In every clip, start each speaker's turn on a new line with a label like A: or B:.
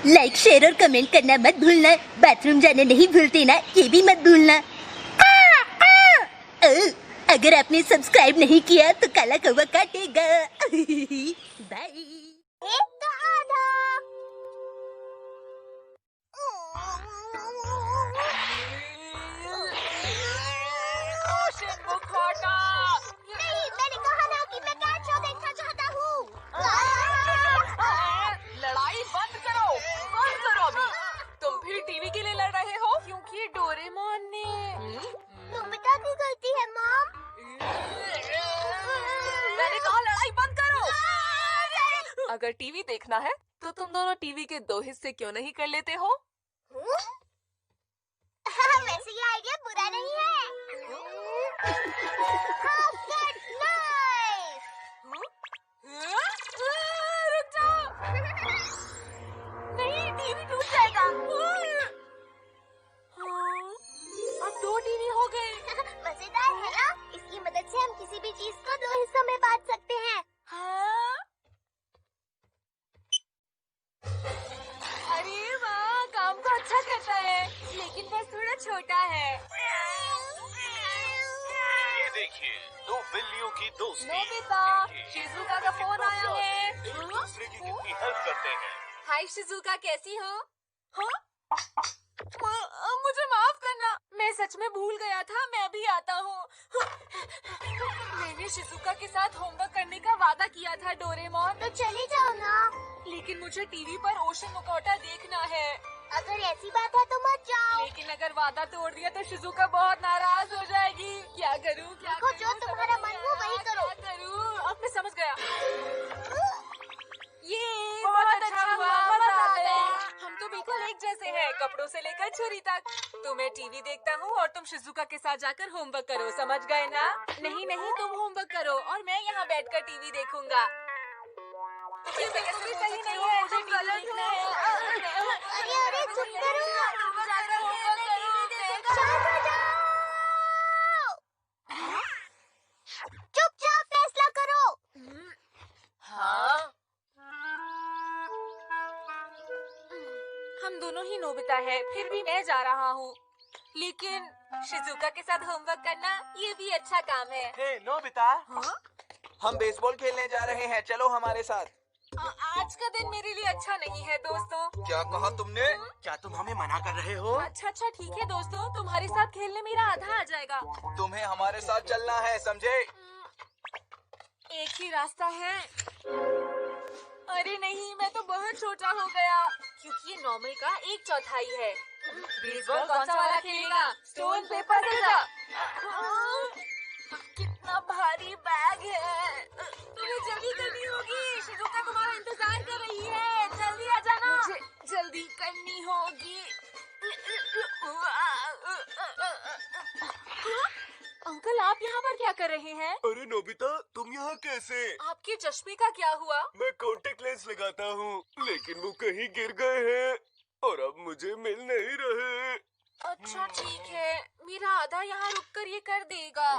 A: Like share और comment करना मत भूलना। बाथरूम जाना नहीं भूलते ना, ये भी मत भूलना। अगर आपने सब्सक्राइब नहीं किया तो काला कौवा काटेगा। बाय।
B: नहीं, मैंने कहा ना कि मैं कैट शो देखना चाहता हूँ।
C: लड़ाई बंद करो अभी। तुम फिर टीवी के लिए लड़ रहे हो क्योंकि डोरेमोन ने
B: नोबिता की गलती है मॉम।
C: मैंने कहा लड़ाई बंद करो। अगर टीवी देखना है तो तुम दोनों टीवी के 2 हिस्से क्यों नहीं कर लेते हो?
B: वैसे ये आइडिया बुरा नहीं है। Half cut knife!
C: रुक जाओ। नहीं, टीवी टूट जाएगा। अब 2 टीवी हो गए।
B: मजेदार है ना? इसकी मदद से हम किसी भी चीज को 2 हिस्सों में बांट सकते हैं।
C: हाँ? अरे वाह, काम तो अच्छा करता है, लेकिन बस थोड़ा छोटा है।
D: ये देखिए, 2 बिल्लियों की दोस्ती।
C: नोबिता, शिजुका का फोन आया है।
D: एक दूसरे की कितनी हेल्प करते हैं।
C: हाय शिजुका, कैसी हो? हाँ? मुझे माफ करना, मैं सच में भूल गया था। मैं अभी आता हूँ। मैंने शिजुका के साथ होमवर्क करने का वादा किया था डोरेमोन।
B: तो चले जाओ ना।
C: लेकिन मुझे टीवी पर ओशन मुकोटा देखना है।
B: अगर ऐसी बात है तो मत जाओ।
C: लेकिन अगर वादा तोड़ दिया तो शिजुका बहुत नाराज हो जाएगी। क्या करूँ?
B: देखो, जो तुम्हारा मन हो वही करो।
C: क्या करूँ? अब मैं समझ गया। ये बहुत अच्छा हुआ, मजा आ गया। हम तो बिल्कुल एक जैसे हैं, कपड़ों से लेकर छुरी तक। तो मैं टीवी देखता हूँ और तुम शिजुका के साथ जाकर होमवर्क करो, समझ गए ना? नहीं, तुम होमवर्क करो और मैं यहाँ बैठकर टीवी देखूंगा। ये बिल्कुल भी सही नहीं है, मुझे गलत देखना है।
B: अरे चुप करो। शांत हो जाओ। चुपचाप फैसला करो।
C: हाँ? हम दोनों ही नोबिता है, फिर भी मैं जा रहा हूँ। लेकिन शिजुका के साथ होमवर्क करना ये भी अच्छा काम है।
E: हे नोबिता,
C: हाँ?
E: हम बेसबॉल खेलने जा रहे हैं, चलो हमारे साथ।
C: आज का दिन मेरे लिए अच्छा नहीं है दोस्तों।
E: क्या कहा तुमने? क्या तुम हमें मना कर रहे हो?
C: अच्छा ठीक है दोस्तों, तुम्हारे साथ खेलने मेरा आधा आ जाएगा।
E: तुम्हें हमारे साथ चलना है, समझे?
C: एक ही रास्ता है। अरे नहीं, मैं तो बहुत छोटा हो गया, क्योंकि ये नॉर्मल का 1/4 है। बेसबॉल कौन सा वाला खेलेगा? Stone paper scissor. कितना भारी बैग है। तुम्हें जल्दी करनी होगी, शिजुका तुम्हारा इंतजार कर रही है। जल्दी आ जाना। मुझे जल्दी करनी होगी। अंकल, आप यहाँ पर क्या कर रहे हैं?
D: अरे नोबिता, तुम यहाँ कैसे?
C: आपके चश्मे का क्या हुआ?
D: मैं कॉन्टेक्ट लेंस लगाता हूँ, लेकिन वो कहीं गिर गए हैं और अब मुझे मिल नहीं रहे।
C: अच्छा ठीक है, मेरा आधा यहाँ रुककर ये कर देगा।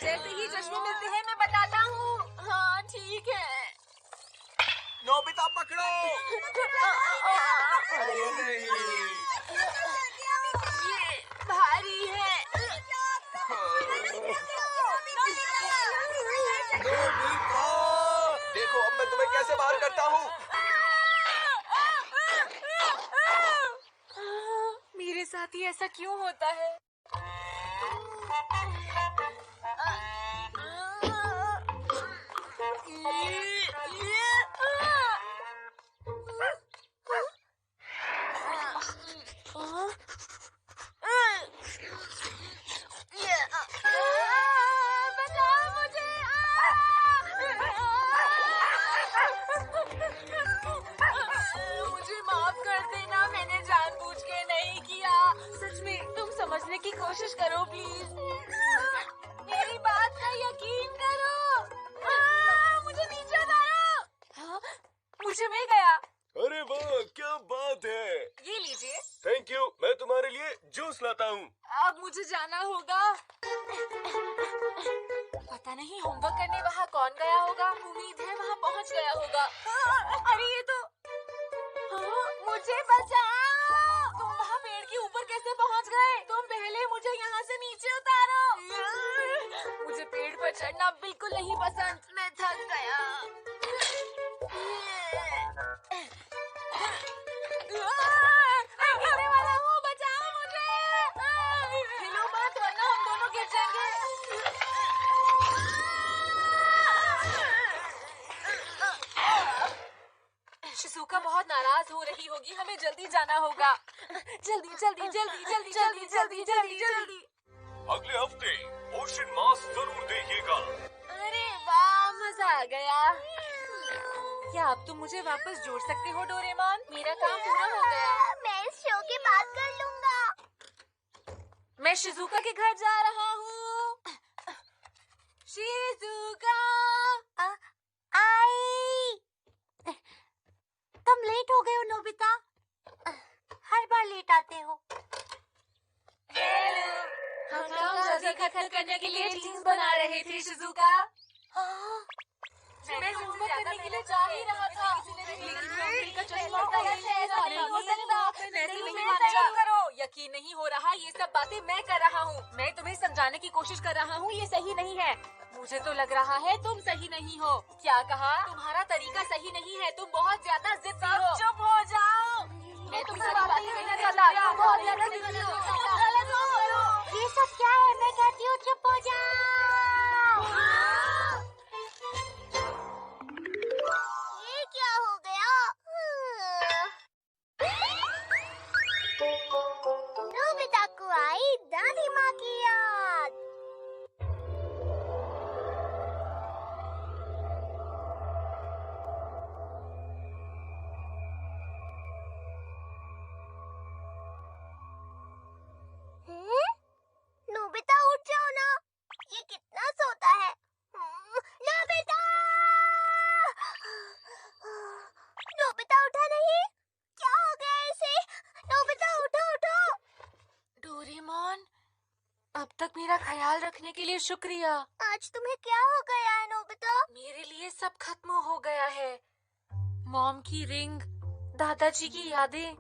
C: जैसे ही चश्मे मिलते हैं मैं बताता हूँ। हाँ ठीक है।
E: नोबिता पकड़ो। अरे नहीं।
C: ये भारी है।
E: नोबिता, देखो अब मैं तुम्हें कैसे बाहर करता हूँ।
C: मेरे साथ ही ऐसा क्यों होता है? बचाओ मुझे। मुझे माफ कर देना, मैंने जानबूझ के नहीं किया। सच में तुम समझने की कोशिश करो प्लीज। मेरी बात का यकीन करो। मुझे नीचे उतारो। मुझे मिल गया।
D: अरे वाह, क्या बात है।
C: ये लीजिए।
D: थैंक यू, मैं तुम्हारे लिए जूस लाता हूँ।
C: अब मुझे जाना होगा। पता नहीं होमवर्क करने वहाँ कौन गया होगा। उम्मीद है वहाँ पहुँच गया होगा। अरे ये तो हाँ, मुझे बचाओ। तुम वहाँ पेड़ के ऊपर कैसे पहुँच गए? तुम पहले मुझे यहाँ से नीचे उतारो। मुझे पेड़ पर चढ़ना बिल्कुल नहीं पसंद। मैं थक गया। मैं गिरने वाला हूँ, बचाओ मुझे। हिलो मत वरना हम दोनों गिर जाएंगे। शिजुका बहुत नाराज हो रही होगी, हमें जल्दी जाना होगा। जल्दी जल्दी जल्दी जल्दी जल्दी जल्दी जल्दी जल्दी।
D: अगले हफ्ते ओशन मास जरूर देखिएगा।
C: अरे वाह, मजा आ गया। क्या अब तुम मुझे वापस जोड़ सकते हो डोरेमोन? मेरा काम पूरा हो गया।
B: मैं इस शो के बाद कर लूँगा।
C: मैं शिजुका के घर जा रहा हूँ। शिजुका,
A: आई। तुम लेट हो गए हो नोबिता, हर बार लेट आते हो।
C: हम काम जल्दी खत्म करने के लिए टीम बना रहे थे शिजुका। मैं होमवर्क करने के लिए जा ही रहा था, लेकिन नौकरी का चश्मा गलत है, ऐसा नहीं हो सकता। करो, यकीन नहीं हो रहा, ये सब बातें मैं कर रहा हूँ। मैं तुम्हें समझाने की कोशिश कर रहा हूँ, ये सही नहीं है। मुझे तो लग रहा है तुम सही नहीं हो। क्या कहा? तुम्हारा तरीका सही नहीं है, तुम बहुत ज्यादा जिद्दी हो। चुप हो जाओ। मैं तुमसे बातें नहीं करता, तुम बहुत ज्यादा जिद्दी हो। गलत हो।
B: ये सब क्या है? मैं कहती हूँ चुप हो जाओ। ये क्या हो गया? नोबिता को आई दादी माँ की याद। नोबिता उठ जाओ ना, ये कितना सोता है। नोबिता! नोबिता उठा नहीं? क्या हो गया इसे? नोबिता उठो उठो।
C: डोरेमोन, अब तक मेरा ख्याल रखने के लिए शुक्रिया।
B: आज तुम्हें क्या हो गया है नोबिता?
C: मेरे लिए सब खत्म हो गया है। मॉम की रिंग, दादाजी की यादें।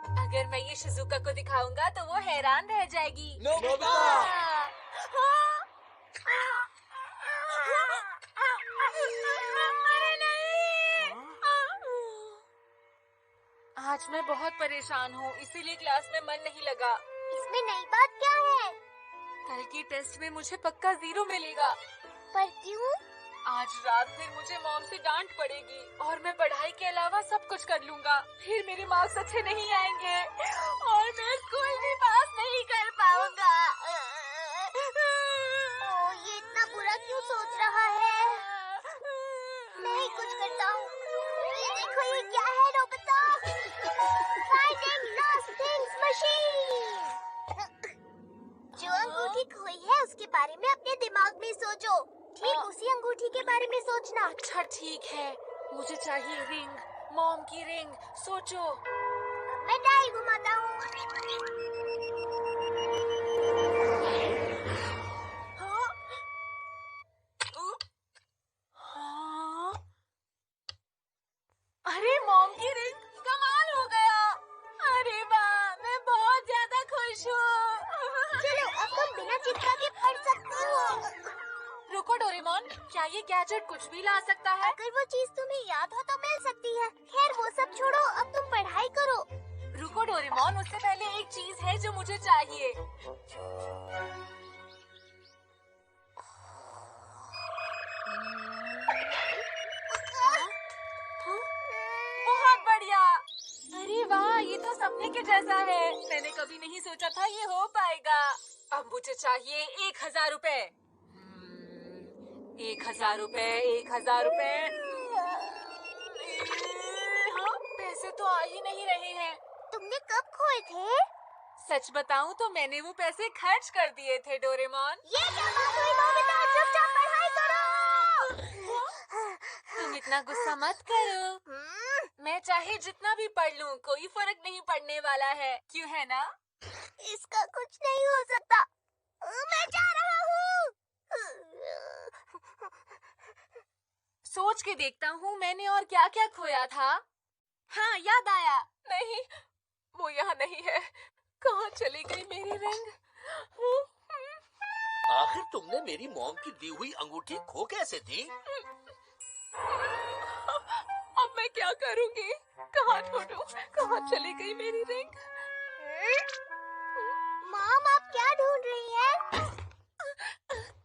C: अगर मैं ये शिजुका को दिखाऊंगा तो वो हैरान रह जाएगी।
E: नोबिता!
C: अरे नहीं! आज मैं बहुत परेशान हूँ, इसीलिए क्लास में मन नहीं लगा।
B: इसमें नई बात क्या है?
C: कल की टेस्ट में मुझे पक्का 0 मिलेगा।
B: पर क्यों?
C: आज रात फिर मुझे मॉम से डांट पड़ेगी और मैं पढ़ाई के अलावा सब कुछ कर लूंगा। फिर मेरे मार्क्स अच्छे नहीं आएंगे और मैं स्कूल भी पास नहीं कर पाऊंगा।
B: ये इतना बुरा क्यों सोच रहा है? मैं ही कुछ करता हूँ। ये देखो, ये क्या है Nobita? Finding lost things machine. जो अंगूठी खोई है उसके बारे में अपने दिमाग में सोचो। ठीक उसी अंगूठी के बारे में सोचना।
C: अच्छा ठीक है, मुझे चाहिए रिंग, मॉम की रिंग। सोचो।
B: मैं डायल घुमाता हूँ।
C: हाँ? हाँ? अरे मॉम की रिंग, कमाल हो गया। अरे वाह, मैं बहुत ज्यादा खुश हूँ।
B: चलो अब तुम बिना चिपका के पढ़ सकते हो।
C: रुको डोरेमोन, क्या ये गैजेट कुछ भी ला सकता है?
B: अगर वो चीज तुम्हें याद हो तो मिल सकती है। खैर वो सब छोड़ो, अब तुम पढ़ाई करो।
C: रुको डोरेमोन, उससे पहले एक चीज है जो मुझे चाहिए। बहुत बढ़िया। अरे वाह, ये तो सपने के जैसा है। मैंने कभी नहीं सोचा था ये हो पाएगा। अब मुझे चाहिए 1000 रुपए। 1000 रुपए, 1000 रुपए। हाँ, पैसे तो आ ही नहीं रहे हैं।
B: तुमने कब खोए थे?
C: सच बताऊं तो मैंने वो पैसे खर्च कर दिए थे डोरेमोन।
B: ये क्या बात हुई नोबिता? चुपचाप पढ़ाई करो।
C: तुम इतना गुस्सा मत करो। मैं चाहे जितना भी पढ़ लूं, कोई फर्क नहीं पड़ने वाला है, क्यों है ना?
B: इसका कुछ नहीं हो सकता। मैं जा रहा हूँ।
C: सोच के देखता हूँ मैंने और क्या क्या खोया था। हाँ, याद आया। नहीं, वो यहाँ नहीं है। कहाँ चली गई मेरी रिंग?
F: आखिर तुमने मेरी मॉम की दी हुई अंगूठी खो कैसे दी?
C: अब मैं क्या करूँगी? कहाँ ढूंढूं? कहाँ चली गई मेरी रिंग?
B: मॉम, आप क्या ढूंढ रही हैं?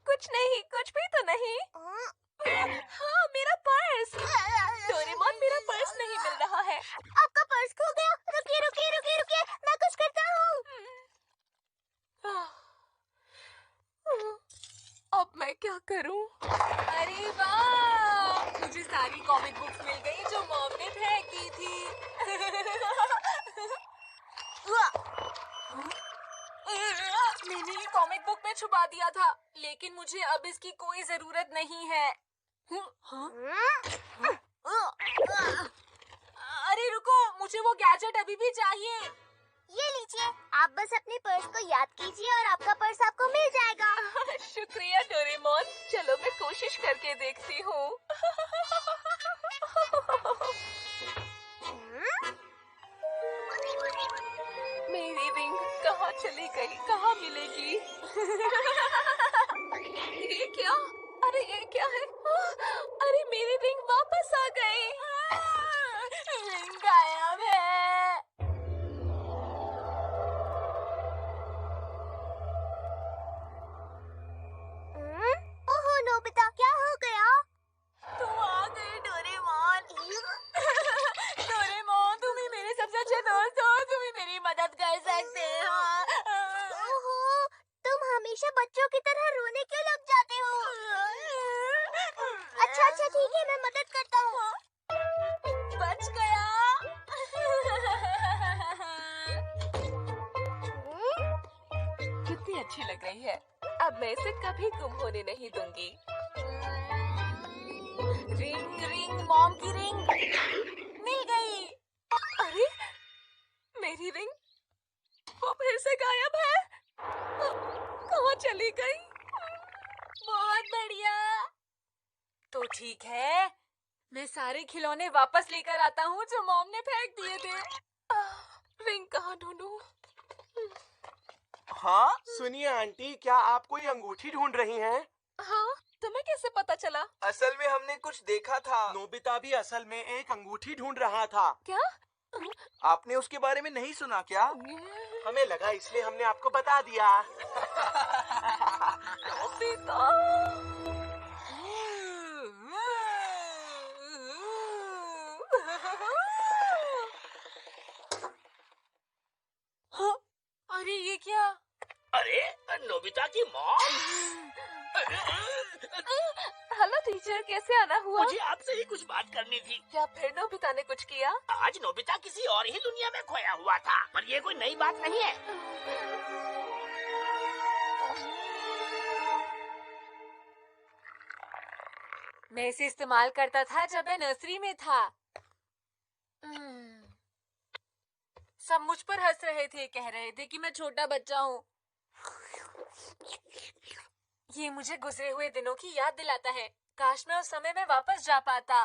C: कुछ नहीं, कुछ भी तो नहीं। हाँ, मेरा पर्स। डोरेमोन, मेरा पर्स नहीं मिल रहा है।
B: आपका पर्स खो गया। रुकिए रुकिए रुकिए रुकिए, मैं कुछ करता हूँ।
C: अब मैं क्या करूं? अरे वाह! मुझे सारी कॉमिक बुक्स मिल गई जो मॉम ने फेंक दी थी। मैंने ये कॉमिक बुक में छुपा दिया था, लेकिन मुझे अब इसकी कोई जरूरत नहीं है। अरे रुको, मुझे वो गैजेट अभी भी चाहिए।
B: ये लीजिए, आप बस अपने पर्स को याद कीजिए और आपका पर्स आपको मिल जाएगा।
C: शुक्रिया डोरेमोन। चलो मैं कोशिश करके देखती हूँ। मेरी रिंग कहाँ चली गई? कहाँ मिलेगी? ये क्या? अरे ये क्या है? अरे मेरी रिंग वापस आ गई। रिंग गायब है।
B: ओहो नोबिता, क्या हो गया?
C: तुम आ गए डोरेमोन। डोरेमोन, तुम ही मेरे सबसे अच्छे दोस्त हो। तुम ही मेरी मदद कर सकते हो।
B: ओहो, तुम हमेशा बच्चों की तरह रोने क्यों लग जाते हो? अच्छा अच्छा ठीक है, मैं मदद करता हूँ।
C: बच गया। कितनी अच्छी लग रही है। अब मैं इसे कभी गुम होने नहीं दूंगी। रिंग रिंग, मॉम की रिंग मिल गई। अरे मेरी रिंग वो फिर से गायब है। कहाँ चली गई? बहुत बढ़िया। तो ठीक है, मैं सारे खिलौने वापस लेकर आता हूँ जो मॉम ने फेंक दिए थे। रिंग कहाँ ढूंढूं?
E: हाँ सुनिए आंटी, क्या आप कोई अंगूठी ढूंढ रही हैं?
C: हाँ, तुम्हें कैसे पता चला?
E: असल में हमने कुछ देखा था। नोबिता भी असल में एक अंगूठी ढूंढ रहा था।
C: क्या?
E: आपने उसके बारे में नहीं सुना क्या? हमें लगा इसलिए हमने आपको बता दिया।
C: नोबिता। हाँ, अरे ये क्या?
F: अरे नोबिता की मॉम,
C: हेलो टीचर, कैसे आना हुआ?
F: मुझे आपसे ही कुछ बात करनी थी।
C: क्या फिर नोबिता ने कुछ किया?
F: आज नोबिता किसी और ही दुनिया में खोया हुआ था, पर ये कोई नई बात नहीं है।
C: मैं इसे इस्तेमाल करता था जब मैं नर्सरी में था। सब मुझ पर हंस रहे थे, कह रहे थे कि मैं छोटा बच्चा हूँ। ये मुझे गुजरे हुए दिनों की याद दिलाता है। काश मैं उस समय में वापस जा पाता।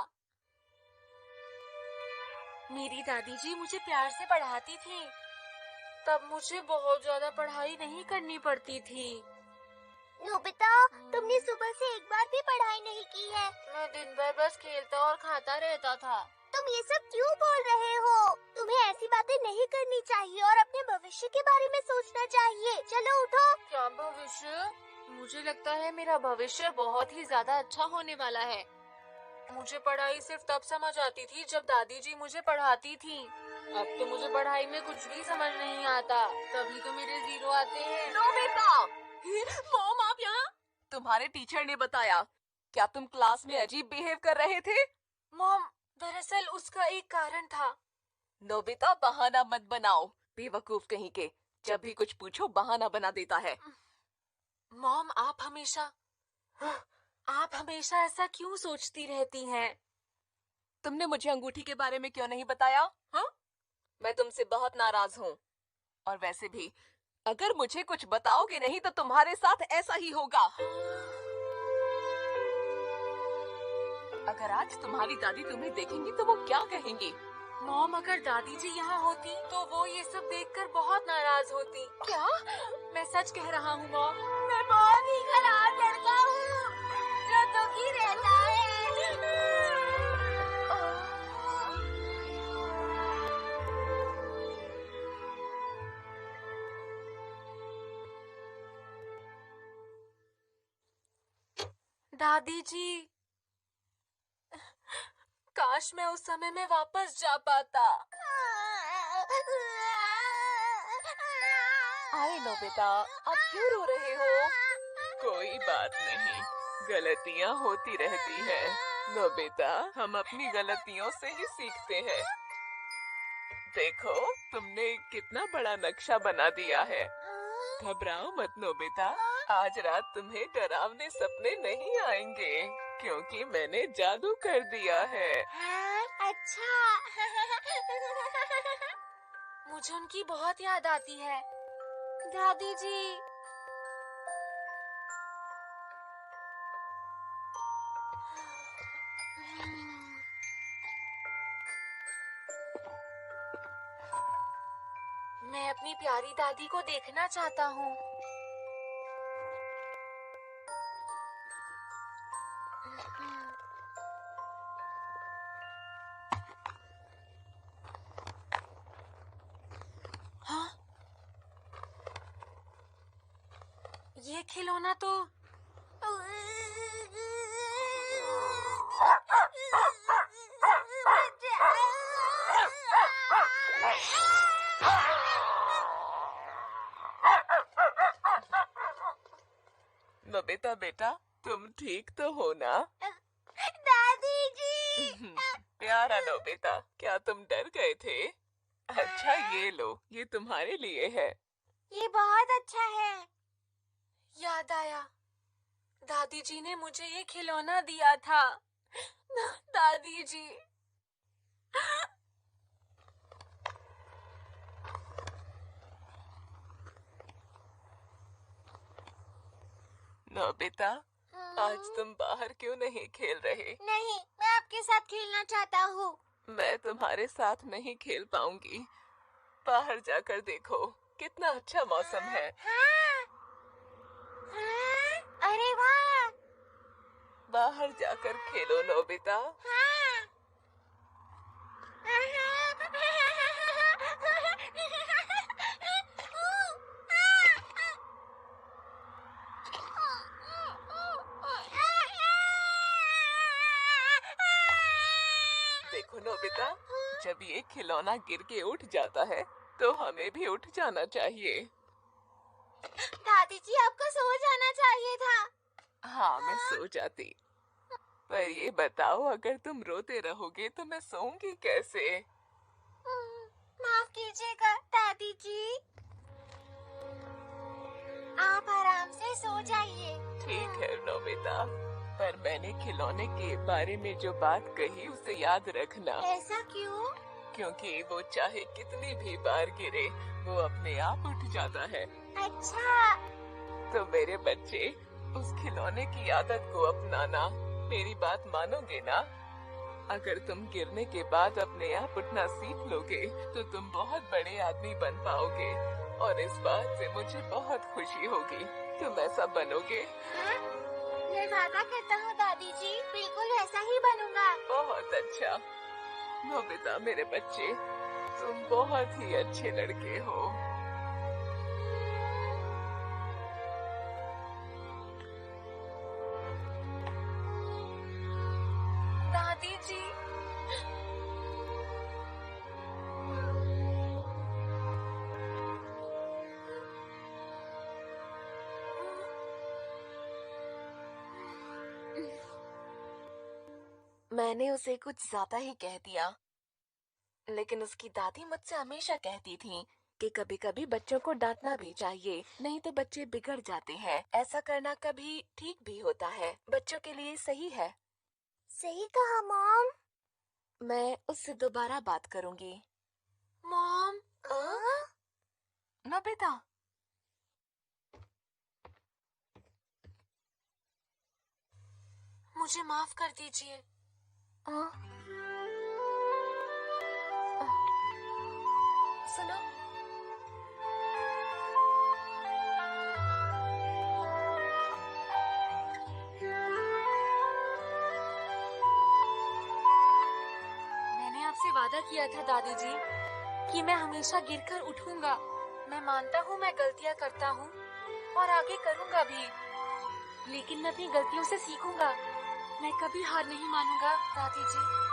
C: मेरी दादी जी मुझे प्यार से पढ़ाती थी, तब मुझे बहुत ज्यादा पढ़ाई नहीं करनी पड़ती थी।
B: नोबिता, तुमने सुबह से एक बार भी पढ़ाई नहीं की है।
C: मैं दिन भर बस खेलता और खाता रहता था।
B: तुम ये सब क्यों बोल रहे हो? तुम्हें ऐसी बातें नहीं करनी चाहिए और अपने भविष्य के बारे में सोचना चाहिए। चलो उठो।
C: क्या भविष्य? मुझे लगता है मेरा भविष्य बहुत ही ज्यादा अच्छा होने वाला है। मुझे पढ़ाई सिर्फ तब समझ आती थी जब दादी जी मुझे पढ़ाती थी। अब तो मुझे पढ़ाई में कुछ भी समझ नहीं आता, तभी तो मेरे 0 आते हैं। नोबिता! मॉम, आप यहाँ? तुम्हारे टीचर ने बताया। क्या तुम क्लास में अजीब बिहेव कर रहे थे? मॉम, दरअसल उसका एक कारण था। नोबिता, बहाना मत बनाओ। बेवकूफ कहीं के, जब भी कुछ पूछो बहाना बना देता है। मॉम, आप हमेशा ऐसा क्यों सोचती रहती हैं? तुमने मुझे अंगूठी के बारे में क्यों नहीं बताया? हाँ? मैं तुमसे बहुत नाराज हूँ। और वैसे भी अगर मुझे कुछ बताओगे नहीं तो तुम्हारे साथ ऐसा ही होगा। अगर आज तुम्हारी दादी तुम्हें देखेंगी तो वो क्या कहेंगी? मॉम, अगर दादी जी यहाँ होती तो वो ये सब देखकर बहुत नाराज होती। क्या? मैं सच कह रहा हूँ मॉम।
B: मैं बहुत ही खराब लड़का हूँ जो दुखी रहता है।
C: दादी जी, काश मैं उस समय में वापस जा पाता। अरे नोबिता, आप क्यों रो रहे हो? कोई बात नहीं, गलतियाँ होती रहती है। नोबिता, हम अपनी गलतियों से ही सीखते हैं। देखो, तुमने कितना बड़ा नक्शा बना दिया है। घबराओ मत नोबिता, आज रात तुम्हें डरावने सपने नहीं आएंगे क्योंकि मैंने जादू कर दिया है।
B: अच्छा।
C: मुझे उनकी बहुत याद आती है। दादी जी। मैं अपनी प्यारी दादी को देखना चाहता हूँ। हाँ? ये खिलौना तो नोबिता बेटा, तुम ठीक तो हो ना?
B: दादी जी।
C: प्यारा नोबिता, क्या तुम डर गए थे? अच्छा, ये लो, ये तुम्हारे लिए है।
B: ये बहुत अच्छा है।
C: याद आया, दादी जी ने मुझे ये खिलौना दिया था। दादी जी। नोबिता, आज तुम बाहर क्यों नहीं खेल रहे?
B: नहीं, मैं आपके साथ खेलना चाहता हूँ।
C: मैं तुम्हारे साथ नहीं खेल पाऊंगी। बाहर जाकर देखो, कितना अच्छा मौसम है।
B: हाँ। हाँ। अरे वाह।
C: बाहर जाकर खेलो नोबिता।
B: हाँ।
C: देखो नोबिता, जब ये खिलौना गिर के उठ जाता है तो हमें भी उठ जाना चाहिए।
B: दादी जी, आपको सो जाना चाहिए था।
C: हाँ, मैं सो जाती। पर ये बताओ, अगर तुम रोते रहोगे तो मैं सोऊंगी कैसे?
B: माफ कीजिएगा दादी जी। आप आराम से सो जाइए।
C: ठीक है नोबिता, पर मैंने खिलौने के बारे में जो बात कही उसे याद रखना।
B: ऐसा क्यों?
C: क्योंकि वो चाहे कितनी भी बार गिरे, वो अपने आप उठ जाता है।
B: अच्छा।
C: तो मेरे बच्चे, उस खिलौने की आदत को अपनाना। मेरी बात मानोगे ना? अगर तुम गिरने के बाद अपने आप उठना सीख लोगे तो तुम बहुत बड़े आदमी बन पाओगे और इस बात से मुझे बहुत खुशी होगी। तुम ऐसा बनोगे?
B: हाँ? मैं वादा करता हूँ दादी जी, बिल्कुल वैसा ही बनूंगा।
C: बहुत अच्छा नोबिता, मेरे बच्चे, तुम बहुत ही अच्छे लड़के हो। दादी जी। मैंने उसे कुछ ज्यादा ही कह दिया, लेकिन उसकी दादी मुझसे हमेशा कहती थी कि कभी-कभी बच्चों को डांटना भी चाहिए, नहीं तो बच्चे बिगड़ जाते हैं। ऐसा करना कभी ठीक भी होता है, बच्चों के लिए सही है।
B: सही कहा मॉम।
C: मैं उससे दोबारा बात करूंगी। मॉम। नोबिता। मुझे माफ कर दीजिए। सुनो, मैंने आपसे वादा किया था दादी जी कि मैं हमेशा गिरकर उठूंगा। मैं मानता हूँ मैं गलतियाँ करता हूँ और आगे करूँगा भी, लेकिन मैं अपनी गलतियों से सीखूंगा। मैं कभी हार नहीं मानूंगा दादी जी।